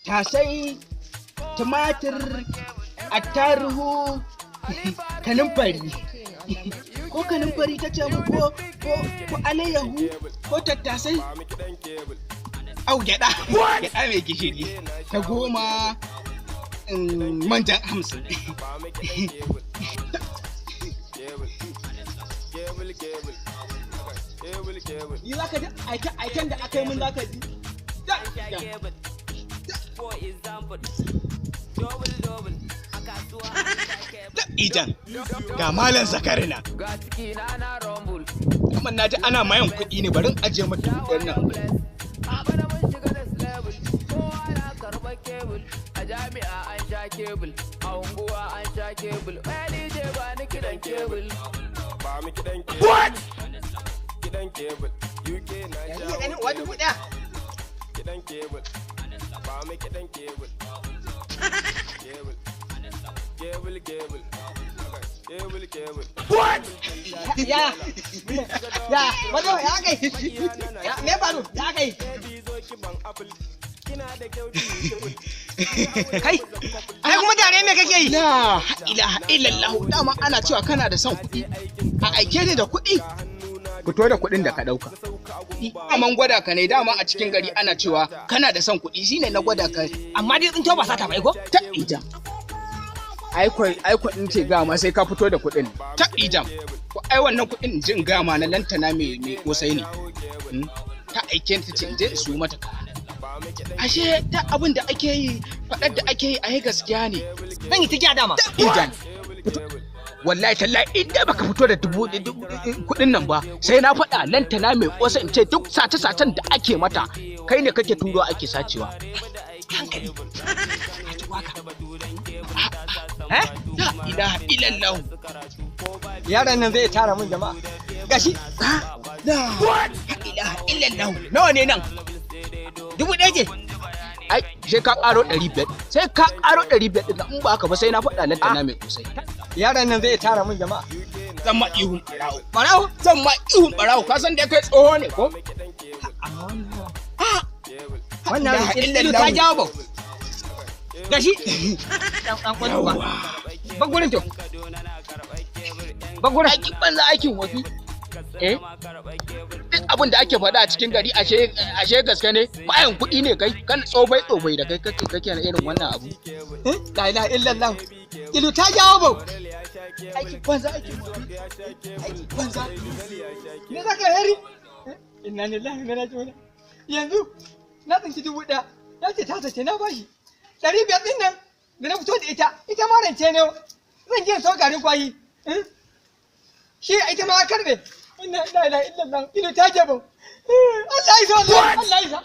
tattasai, tumatir, attaruhu, kanumfari. Ko kanumfari ta ce mu ko alayyahu ko tattasai. Au gyaɗa mai gishiri ta 10 manjan 50. Yi za ka ji aiken da aka yi mun za ka ji. Ijan ga malam zakarina. Kuma na ji ana mayan kuɗi ne barin ajiye mata kuɗin nan. A jami'a an sha kebul, a unguwa an sha kebul. Wani je ba ni kiɗan kebul. Ba mi kiɗan kebul. What? Kiɗan kebul. UK na sha. Yanzu ganin wani buɗa. Kiɗan kebul. Ba mi kiɗan kebul. Kebul. Kebul kebul. Kebul kebul. What? Ya. Mado ya kai. Ya me faru? Ya kai. Kai, kuma dare me kake yi? La ilaha illallah, dama ana cewa kana da son kuɗi. A aike ne da kuɗi. Fito da kuɗin da ka ɗauka. Aman gwada ka ne, dama a cikin gari ana cewa kana da son kuɗi, shine na gwada ka. Amma dai tsinto ba sata bai ko? Ta ijam. Ai in ce gama sai ka fito da kuɗin. Ta ijam. Ai wannan kuɗin jin gama na lantana mai kosai ne. Ta aike ta ce in je su mata ka. Ashe ta abin da ake yi, faɗar da ake yi a yi gaskiya ne. Zan yi tigiya dama. Ijan. Wallahi tallahi idan baka fito da kuɗin nan ba, sai na faɗa lantana mai ƙosa in ce duk sace-sacen da ake mata, kai ne kake turo ake sacewa. Hankali. La ilaha illallah. Yaran nan zai tara mun jama'a. Gashi. La ilaha illallah. Nawa ne nan? 1000 ce? Ai, sai ka ƙaro 500. Sai ka ƙaro 500 ɗin in ba haka ba sai na faɗa lantana mai ƙosai. Yaran nan zai tara mun jama'a. Zan ma ihun ɓarawo. Ɓarawo? Zan ma ihun ɓarawo. Ka san da kai tsoho ne ko? Wannan illu ta jawo ba. Gashi. ɗan kwallo ba. Ba gurin to. Ba gurin. Aikin banza aikin wafi. Duk abin da ake faɗa a cikin gari ashe gaske ne, bayan kuɗi ne kai, kan tsofai da kai kake na irin wannan abu. La ilaha illallah. Ilu ta jawo bau. Aikin banza aikin banza. Me za ka yari? Inna lillahi wa inna ilaihi raji'un. Yanzu na tsinci 1000. Ya ce ta sace na bashi. 500 ɗin nan da na fito da ita ma rance ne. Zan je sau garin kwayi. Shi ita ma karbe. Inna lillahi illallah. Ilu ta jabo. Allah ya isa. Allah ya isa.